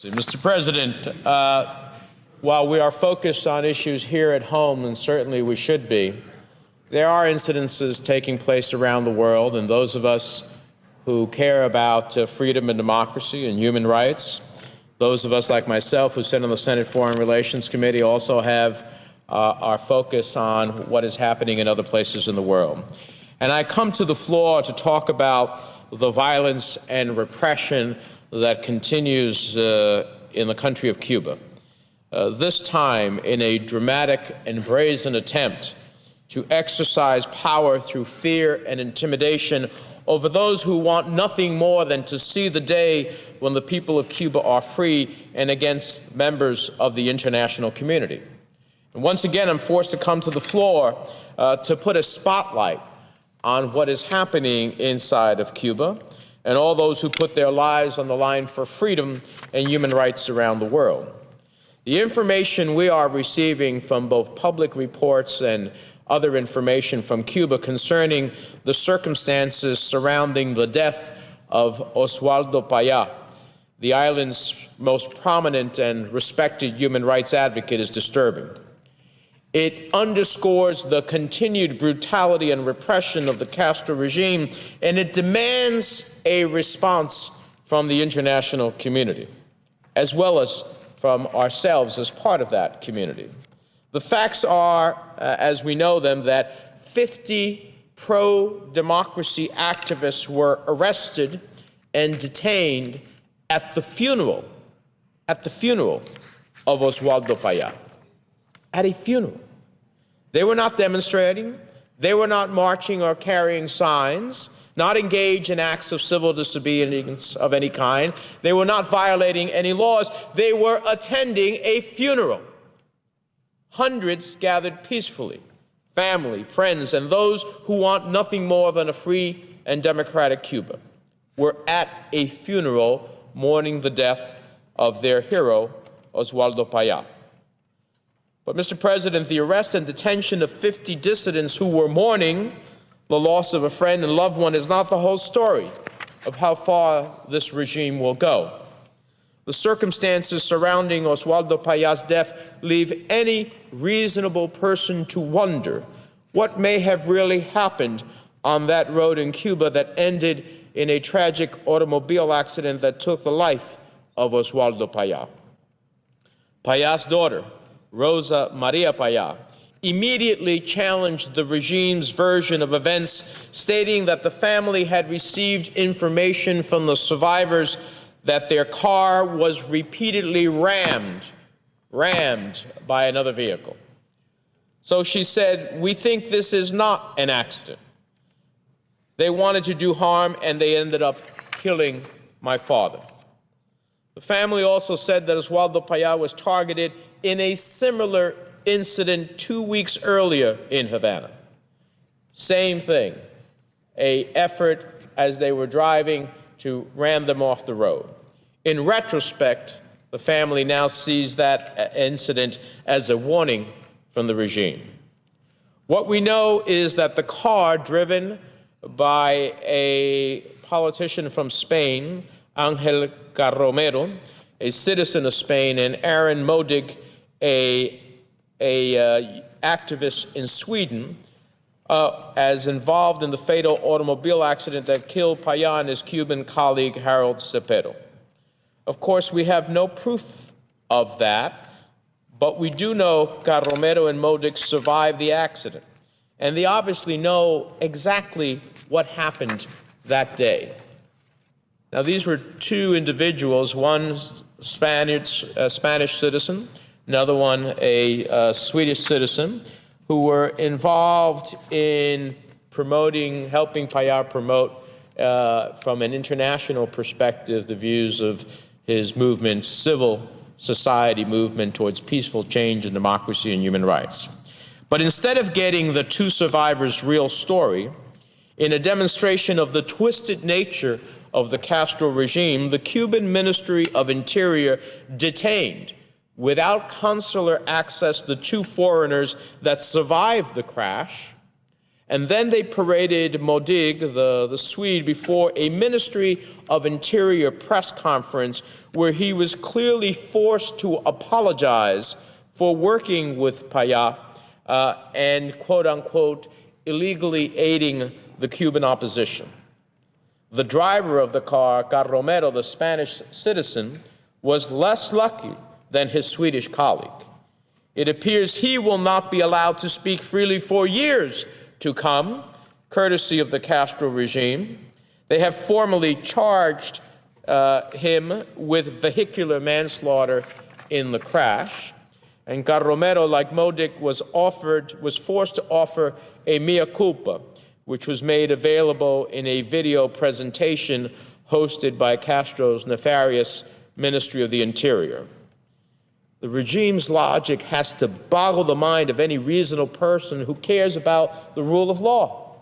Mr. President, while we are focused on issues here at home, and certainly we should be, there are incidences taking place around the world, and those of us who care about freedom and democracy and human rights, those of us like myself who sit on the Senate Foreign Relations Committee also have our focus on what is happening in other places in the world. And I come to the floor to talk about the violence and repression that continues in the country of Cuba, this time in a dramatic and brazen attempt to exercise power through fear and intimidation over those who want nothing more than to see the day when the people of Cuba are free, and against members of the international community. And once again, I'm forced to come to the floor to put a spotlight on what is happening inside of Cuba and all those who put their lives on the line for freedom and human rights around the world. The information we are receiving from both public reports and other information from Cuba concerning the circumstances surrounding the death of Oswaldo Payá, the island's most prominent and respected human rights advocate, is disturbing. It underscores the continued brutality and repression of the Castro regime, and it demands a response from the international community, as well as from ourselves as part of that community. The facts are, as we know them, that 50 pro-democracy activists were arrested and detained at the funeral of Oswaldo Payá. At a funeral. They were not demonstrating, they were not marching or carrying signs, not engaged in acts of civil disobedience of any kind. They were not violating any laws. They were attending a funeral. Hundreds gathered peacefully, family, friends, and those who want nothing more than a free and democratic Cuba were at a funeral mourning the death of their hero, Oswaldo Payá. But, Mr. President, the arrest and detention of 50 dissidents who were mourning the loss of a friend and loved one is not the whole story of how far this regime will go. The circumstances surrounding Oswaldo Payá's death leave any reasonable person to wonder what may have really happened on that road in Cuba that ended in a tragic automobile accident that took the life of Oswaldo Payá. Payá's daughter, Rosa Maria Payá, immediately challenged the regime's version of events, stating that the family had received information from the survivors that their car was repeatedly rammed by another vehicle. So she said, "We think this is not an accident. They wanted to do harm and they ended up killing my father." The family also said that Oswaldo Payá was targeted in a similar incident 2 weeks earlier in Havana. Same thing, an effort as they were driving to ram them off the road. In retrospect, the family now sees that incident as a warning from the regime. What we know is that the car driven by a politician from Spain, Ángel Carromero, a citizen of Spain, and Aaron Modig, a activist in Sweden, as involved in the fatal automobile accident that killed Payá and his Cuban colleague Harold Cepero. Of course, we have no proof of that, but we do know Carromero and Modig survived the accident, and they obviously know exactly what happened that day. Now, these were two individuals, one Spanish citizen, another one a Swedish citizen, who were involved in helping Payá promote, from an international perspective, the views of his movement, civil society movement towards peaceful change and democracy and human rights. But instead of getting the two survivors' real story, in a demonstration of the twisted nature of the Castro regime, the Cuban Ministry of Interior detained, without consular access, the two foreigners that survived the crash And then they paraded Modig, the Swede, before a Ministry of Interior press conference where he was clearly forced to apologize for working with Payá and, quote unquote, illegally aiding the Cuban opposition. The driver of the car, Carromero, the Spanish citizen, was less lucky than his Swedish colleague. It appears he will not be allowed to speak freely for years to come, courtesy of the Castro regime. They have formally charged him with vehicular manslaughter in the crash. And Carromero, like Modig, was forced to offer a mea culpa, which was made available in a video presentation hosted by Castro's nefarious Ministry of the Interior. The regime's logic has to boggle the mind of any reasonable person who cares about the rule of law.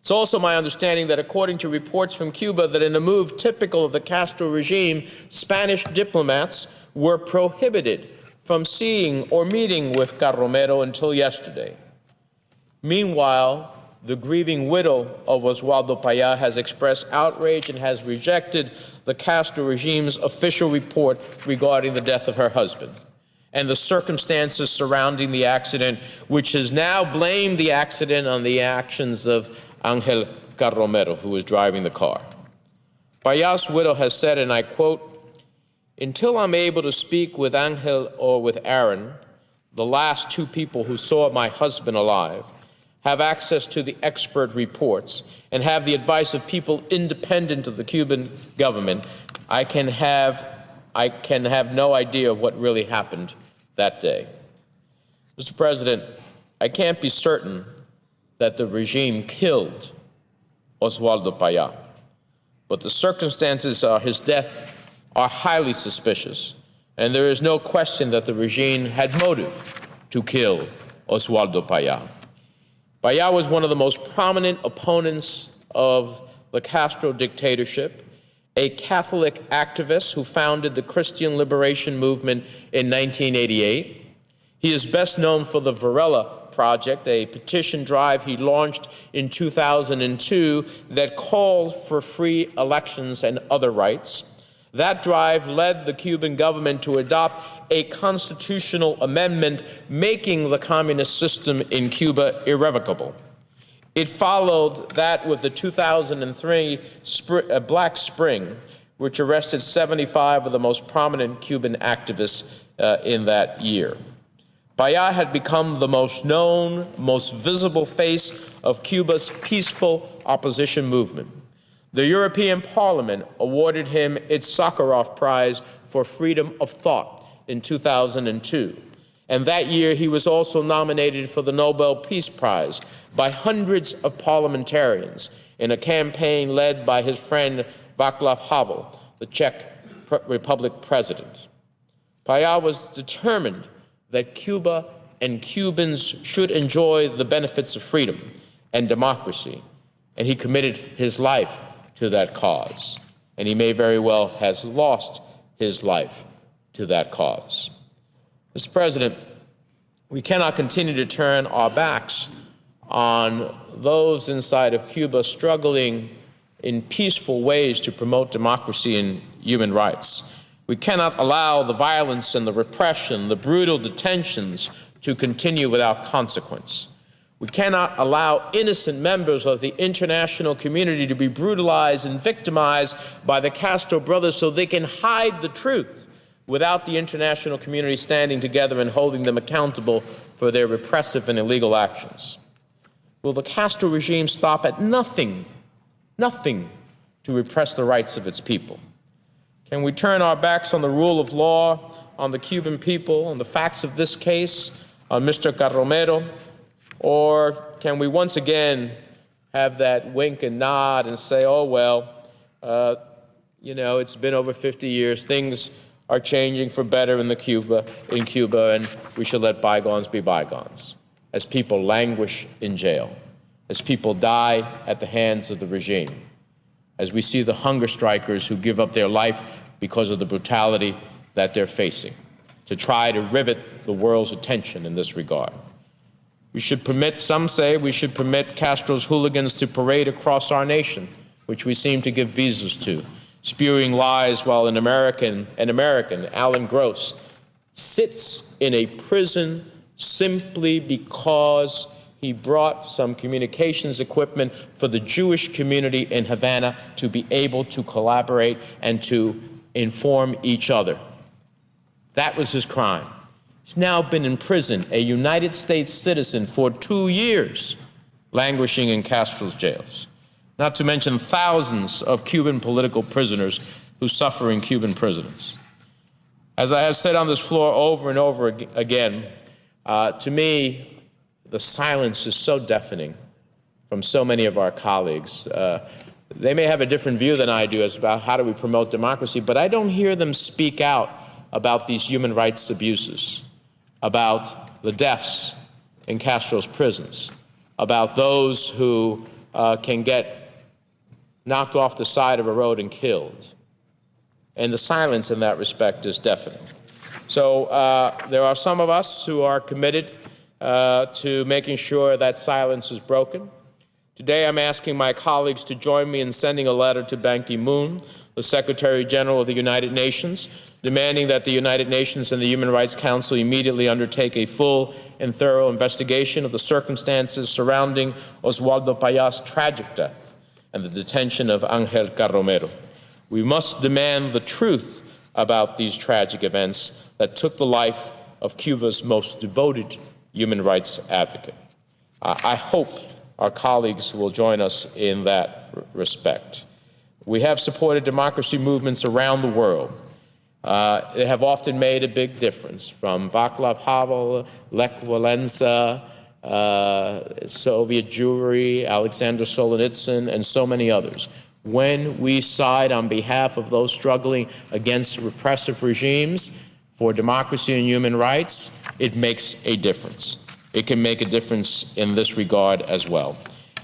It's also my understanding that, according to reports from Cuba, that in a move typical of the Castro regime, Spanish diplomats were prohibited from seeing or meeting with Carromero until yesterday. Meanwhile, the grieving widow of Oswaldo Payá has expressed outrage and has rejected the Castro regime's official report regarding the death of her husband and the circumstances surrounding the accident, which has now blamed the accident on the actions of Ángel Carromero, who was driving the car. Payá's widow has said, and I quote, "Until I'm able to speak with Ángel or with Aaron, the last two people who saw my husband alive, have access to the expert reports, and have the advice of people independent of the Cuban government, I can have no idea what really happened that day." Mr. President, I can't be certain that the regime killed Oswaldo Payá, but the circumstances of his death are highly suspicious, and there is no question that the regime had motive to kill Oswaldo Payá. Payá was one of the most prominent opponents of the Castro dictatorship, a Catholic activist who founded the Christian Liberation Movement in 1988. He is best known for the Varela Project, a petition drive he launched in 2002 that called for free elections and other rights. That drive led the Cuban government to adopt a constitutional amendment making the communist system in Cuba irrevocable. It followed that with the 2003 Black Spring, which arrested 75 of the most prominent Cuban activists in that year. Payá had become the most known, most visible face of Cuba's peaceful opposition movement. The European Parliament awarded him its Sakharov Prize for freedom of thought in 2002. And that year, he was also nominated for the Nobel Peace Prize by hundreds of parliamentarians in a campaign led by his friend Václav Havel, the Czech Republic president. Payá was determined that Cuba and Cubans should enjoy the benefits of freedom and democracy, and he committed his life to that cause. And he may very well have lost his life to that cause. Mr. President, we cannot continue to turn our backs on those inside of Cuba struggling in peaceful ways to promote democracy and human rights. We cannot allow the violence and the repression, the brutal detentions to continue without consequence. We cannot allow innocent members of the international community to be brutalized and victimized by the Castro brothers so they can hide the truth without the international community standing together and holding them accountable for their repressive and illegal actions. Will the Castro regime stop at nothing to repress the rights of its people? Can we turn our backs on the rule of law, on the Cuban people, on the facts of this case, on Mr. Carromero? Or can we once again have that wink and nod and say, oh, well, it's been over 50 years, things are changing for better in Cuba, and we should let bygones be bygones, as people languish in jail, as people die at the hands of the regime, as we see the hunger strikers who give up their life because of the brutality that they're facing, to try to rivet the world's attention in this regard. We should permit, some say we should permit Castro's hooligans to parade across our nation, which we seem to give visas to, spewing lies while an American, Alan Gross, sits in a prison simply because he brought some communications equipment for the Jewish community in Havana to be able to collaborate and to inform each other. That was his crime. He's now been in prison, a United States citizen, for 2 years, languishing in Castro's jails, not to mention thousands of Cuban political prisoners who suffer in Cuban prisons. As I have said on this floor over and over again, to me, the silence is so deafening from so many of our colleagues. They may have a different view than I do as about how do we promote democracy, but I don't hear them speak out about these human rights abuses, about the deaths in Castro's prisons, about those who can get knocked off the side of a road and killed. And the silence in that respect is deafening. So there are some of us who are committed to making sure that silence is broken. Today I'm asking my colleagues to join me in sending a letter to Ban Ki-moon, the Secretary General of the United Nations, demanding that the United Nations and the Human Rights Council immediately undertake a full and thorough investigation of the circumstances surrounding Oswaldo Payá's tragic death and the detention of Ángel Carromero. We must demand the truth about these tragic events that took the life of Cuba's most devoted human rights advocate. I hope our colleagues will join us in that respect. We have supported democracy movements around the world. They have often made a big difference, from Václav Havel, Lech Walesa, Soviet Jewry, Alexander Solzhenitsyn, and so many others. When we side on behalf of those struggling against repressive regimes for democracy and human rights, it makes a difference. It can make a difference in this regard as well.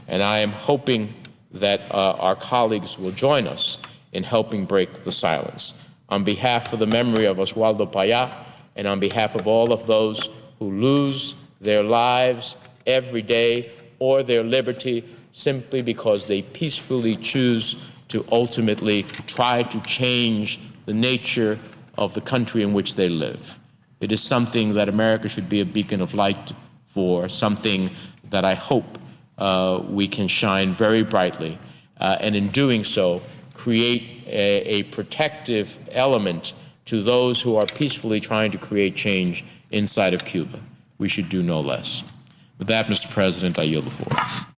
And I am hoping that our colleagues will join us in helping break the silence. On behalf of the memory of Oswaldo Payá, and on behalf of all of those who lose their lives every day or their liberty simply because they peacefully choose to ultimately try to change the nature of the country in which they live. It is something that America should be a beacon of light for, something that I hope we can shine very brightly, and in doing so, create a protective element to those who are peacefully trying to create change inside of Cuba. We should do no less. With that, Mr. President, I yield the floor.